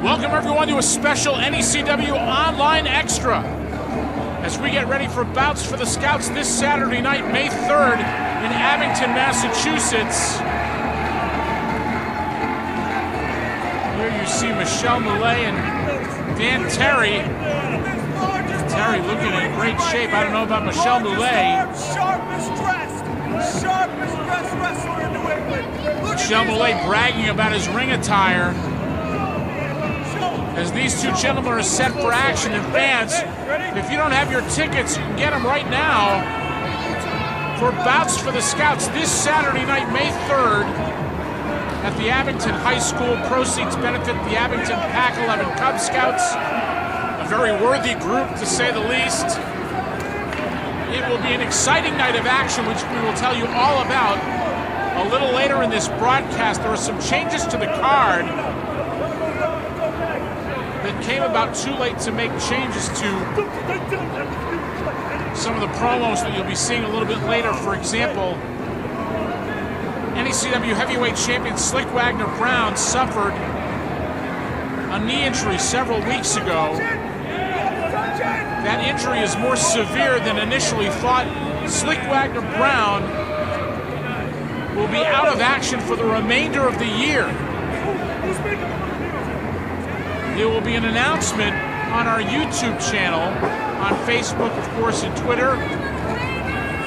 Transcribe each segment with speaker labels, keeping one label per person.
Speaker 1: Welcome everyone to a special NECW Online Extra as we get ready for Bouts for the Scouts this Saturday night, May 3rd in Abington, Massachusetts. Here you see Michele, Mullet, and Dan Terry. Terry looking in great shape. I don't know about Michele, Mullet.
Speaker 2: Sharpest dressed wrestler in New England.
Speaker 1: Michele, Mullet bragging about his ring attire. As these two gentlemen are set for action, and fans, if you don't have your tickets, you can get them right now for Bouts for the Scouts this Saturday night, May 3rd at the Abington High School. Proceeds benefit the Abington Pack 11 Cub Scouts, a very worthy group to say the least. It will be an exciting night of action, which we will tell you all about a little later in this broadcast. There are some changes to the card that came about too late to make changes to some of the promos that you'll be seeing a little bit later. For example, NECW Heavyweight Champion Slick Wagner Brown suffered a knee injury several weeks ago. That injury is more severe than initially thought. Slick Wagner Brown will be out of action for the remainder of the year. There will be an announcement on our YouTube channel, on Facebook, of course, and Twitter,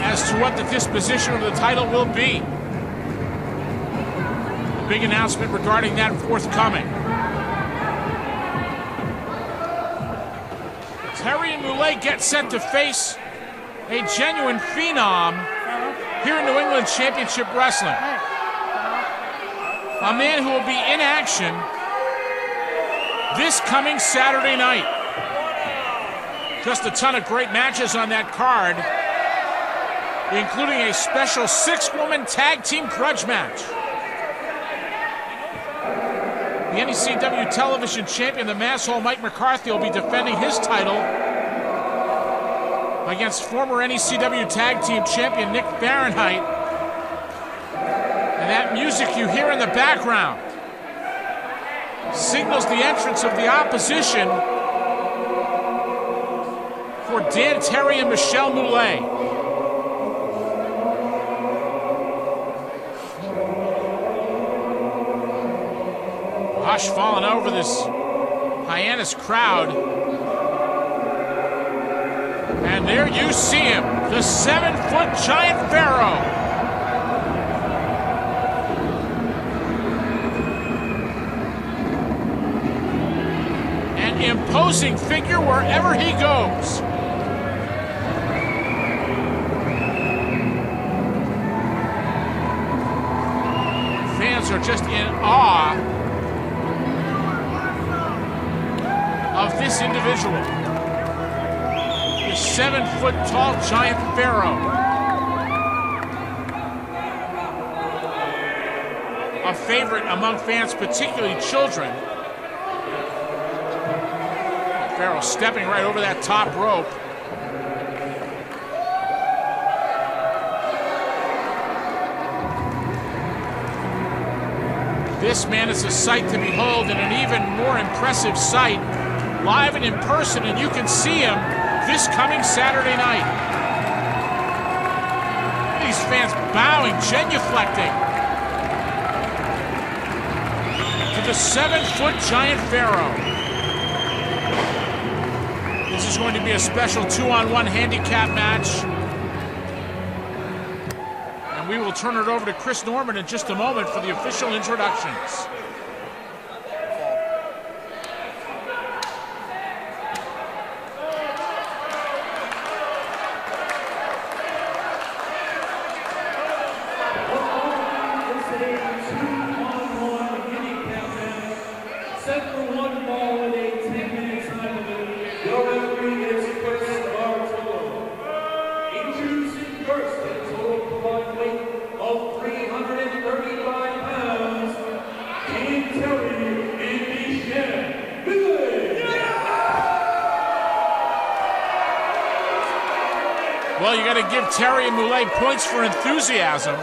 Speaker 1: as to what the disposition of the title will be. A big announcement regarding that forthcoming. Terry and Mullet get set to face a genuine phenom here in New England Championship Wrestling. A man who will be in action this coming Saturday night. Just a ton of great matches on that card, including a special 6-woman tag team grudge match. The NECW television champion, the Masshole Mike McCarthy, will be defending his title against former NECW tag team champion Nick Fahrenheit. And that music you hear in the background signals the entrance of the opposition for Dan Terry and Michele Mullet. Hush falling over this Hyannis crowd. And there you see him, the 7-Foot Giant Pharaoh. Imposing figure wherever he goes. Fans are just in awe of this individual. The 7-foot tall Giant Pharaoh. A favorite among fans, particularly children. Pharaoh stepping right over that top rope. This man is a sight to behold, and an even more impressive sight live and in person, and you can see him this coming Saturday night. These fans bowing, genuflecting to the 7-foot Giant Pharaoh. This is going to be a special 2-on-1 handicap match. And we will turn it over to Chris Norman in just a moment for the official introductions. Well, you got to give Terry and Mullet points for enthusiasm.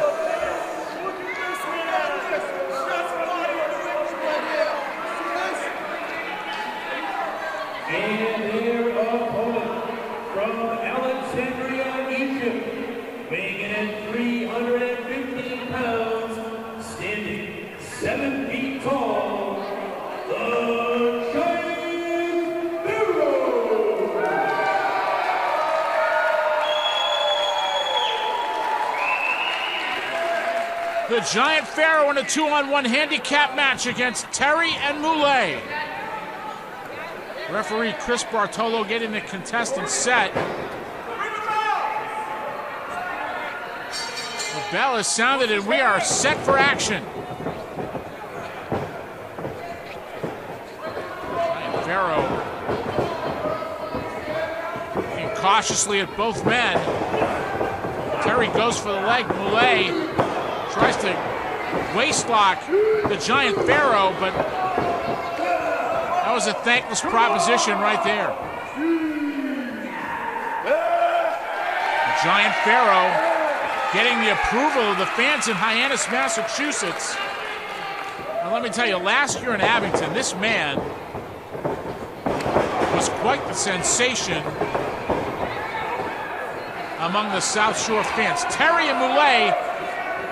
Speaker 3: And their opponent from Alexandria, Egypt, weighing in at 315 pounds, standing 7 feet tall, the Giant Pharaoh.
Speaker 1: The Giant Pharaoh in a 2-on-1 handicap match against Terry and Mullet. Referee Chris Bartolo getting the contestants set. The bell is sounded and we are set for action. Giant Pharaoh looking cautiously at both men. Terry goes for the leg. Mullet tries to waist lock the Giant Pharaoh, but that was a thankless proposition right there. The Giant Pharaoh getting the approval of the fans in Hyannis, Massachusetts. And let me tell you, last year in Abington, this man was quite the sensation among the South Shore fans. Terry and Mullet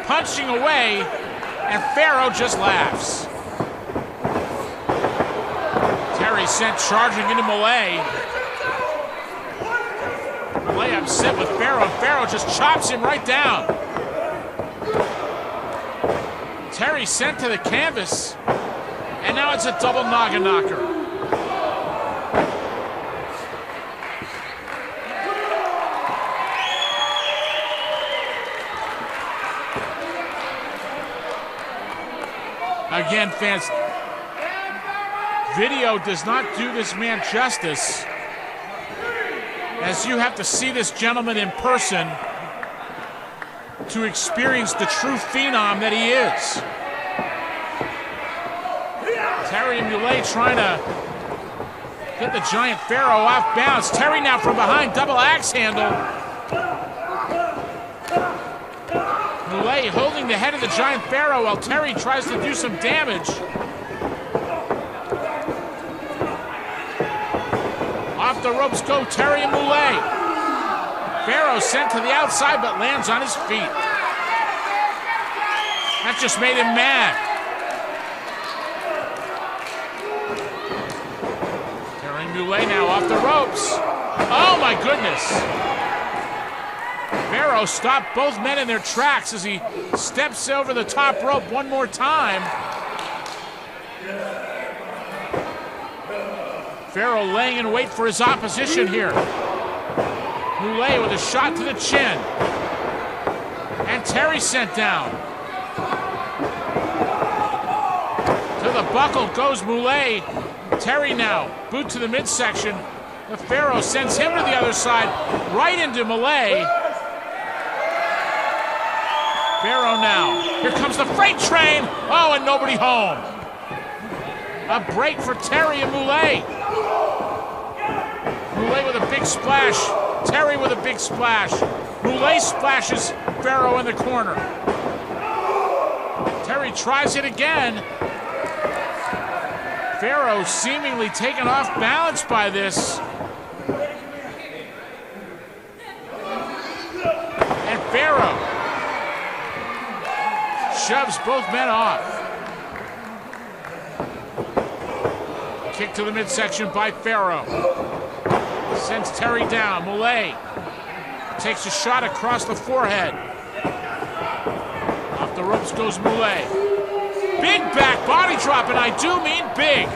Speaker 1: punching away, and Pharaoh just laughs. Terry sent charging into Mullet. Mullet upset with Pharaoh, and Pharaoh just chops him right down. Terry sent to the canvas, and now it's a double noggin knocker. Again, fans, video does not do this man justice, as you have to see this gentleman in person to experience the true phenom that he is. Terry and Mullet trying to get the Giant Pharaoh off balance. Terry now from behind, double axe handle. Mullet holding the head of the Giant Pharaoh while Terry tries to do some damage. Off the ropes go Terry and Mullet. Pharaoh sent to the outside but lands on his feet. That just made him mad. Terry and Mullet now off the ropes. Oh my goodness. Pharaoh stopped both men in their tracks as he steps over the top rope one more time. Pharaoh laying in wait for his opposition here. Mullet with a shot to the chin. And Terry sent down. To the buckle goes Mullet. Terry now, boot to the midsection. The Pharaoh sends him to the other side, right into Mullet. Pharaoh now. Here comes the freight train. Oh, and nobody home. A break for Terry and Mullet. Mullet with a big splash. Terry with a big splash. Mullet splashes Pharaoh in the corner. Terry tries it again. Pharaoh seemingly taken off balance by this. And Pharaoh shoves both men off. Kick to the midsection by Pharaoh. Sends Terry down. Mullet takes a shot across the forehead. Off the ropes goes Mullet. Big back body drop, and I do mean big.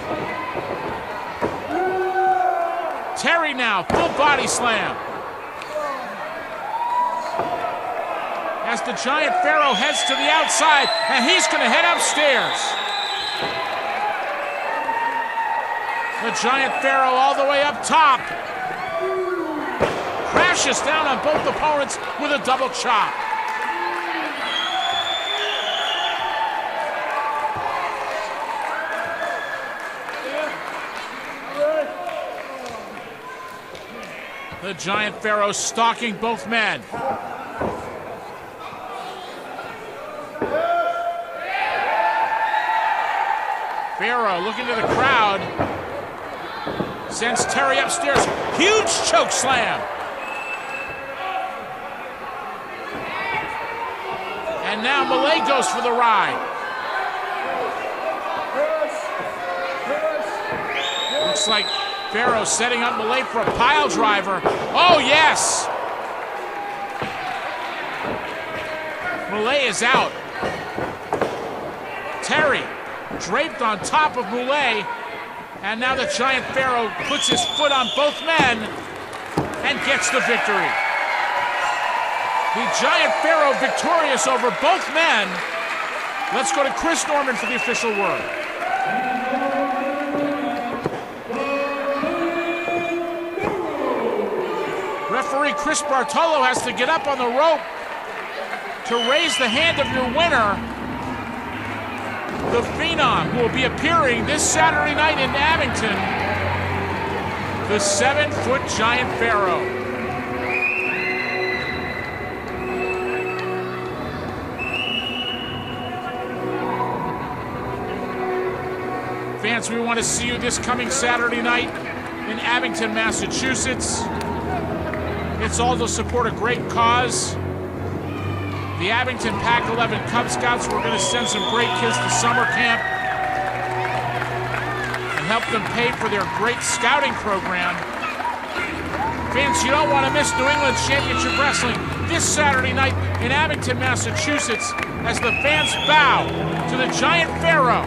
Speaker 1: Terry now, full body slam. As the Giant Pharaoh heads to the outside, and he's going to head upstairs. The Giant Pharaoh all the way up top. Crashes down on both opponents with a double chop. The Giant Pharaoh stalking both men. Pharaoh looking to the crowd. Sends Terry upstairs. Huge choke slam. And now Mullet goes for the ride. Looks like Pharaoh setting up Mullet for a pile driver. Oh, yes! Mullet is out. Terry draped on top of Mullet. And now the Giant Pharaoh puts his foot on both men and gets the victory. The Giant Pharaoh victorious over both men. Let's go to Chris Norman for the official word. Referee Chris Bartolo has to get up on the rope to raise the hand of your winner, the Phenom, who will be appearing this Saturday night in Abington, the 7-foot Giant Pharaoh. Fans, we want to see you this coming Saturday night in Abington, Massachusetts. It's all to support a great cause. The Abington Pac 11 Cub Scouts, we're going to send some great kids to summer camp and help them pay for their great scouting program. Fans, you don't want to miss New England Championship Wrestling this Saturday night in Abington, Massachusetts, as the fans bow to the Giant Pharaoh.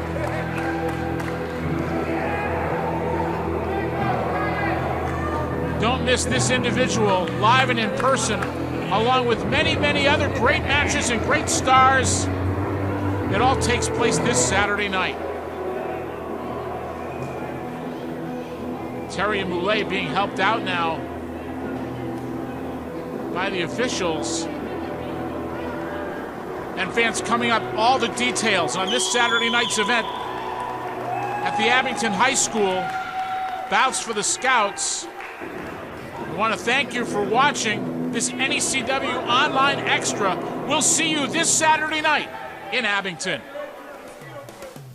Speaker 1: Don't miss this individual live and in person, along with many, many other great matches and great stars. It all takes place this Saturday night. Terry and Mullet being helped out now by the officials. And fans, coming up, all the details on this Saturday night's event at the Abington High School, Bouts for the Scouts. I want to thank you for watching this NECW Online Extra. We'll see you this Saturday night in Abington.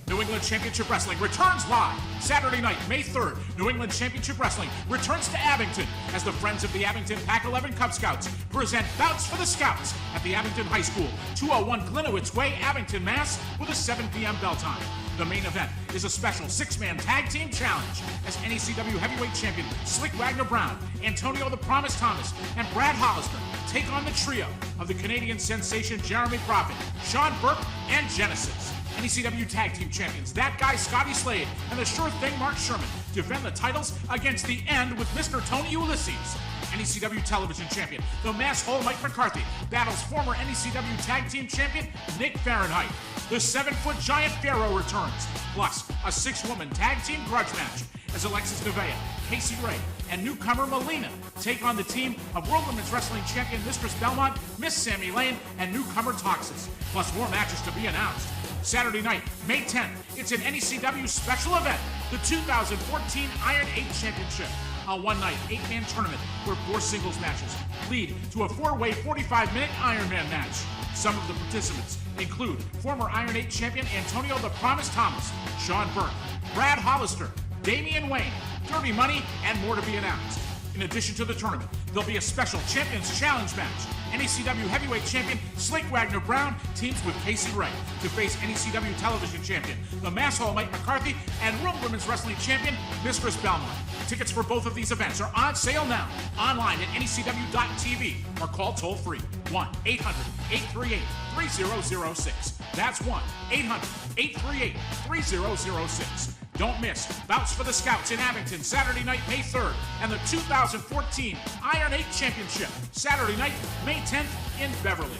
Speaker 1: New England Championship Wrestling returns live Saturday night, May 3rd. New England Championship Wrestling returns to Abington as the Friends of the Abington Pac 11 Cub Scouts present Bouts for the Scouts at the Abington High School, 201 Glenowitz Way, Abington, Mass, with a 7 p.m. bell time. The main event is a special 6-man tag team challenge as NECW heavyweight champion Slick Wagner Brown, Antonio the Promise Thomas, and Brad Hollister take on the trio of the Canadian sensation Jeremy Prophet, Sean Burke, and Genesis. NECW tag team champions That Guy Scotty Slade and the Sure Thing Mark Sherman defend the titles against The End with Mr. Tony Ulysses. NECW television champion The Mass Hole Mike McCarthy battles former NECW tag team champion Nick Fahrenheit. The 7-foot Giant Pharaoh returns, plus a 6-woman tag team grudge match as Alexis Nevaeh, Casey Ray, and newcomer Melina take on the team of World Women's Wrestling champion Mistress Belmont, Miss Sammy Lane, and newcomer Toxis, plus more matches to be announced. Saturday night, May 10th, it's an NECW special event, the 2014 Iron 8 Championship. A one-night, 8-man tournament where 4 singles matches lead to a 4-way, 45-minute Iron Man match. Some of the participants include former Iron 8 champion Antonio the Promise Thomas, Sean Burke, Brad Hollister, Damian Wayne, Dirty Money, and more to be announced. In addition to the tournament, there'll be a special Champions Challenge match. NECW heavyweight champion Slick Wagner Brown teams with Casey Ray to face NECW television champion The Mass Hole Mike McCarthy and World Women's Wrestling champion Mistress Belmont. Tickets for both of these events are on sale now, online at necw.tv, or call toll-free 1-800-838-3006. That's 1-800-838-3006. Don't miss Bouts for the Scouts in Abington, Saturday night, May 3rd, and the 2014 Iron 8 Championship, Saturday night, May 10th in Beverly.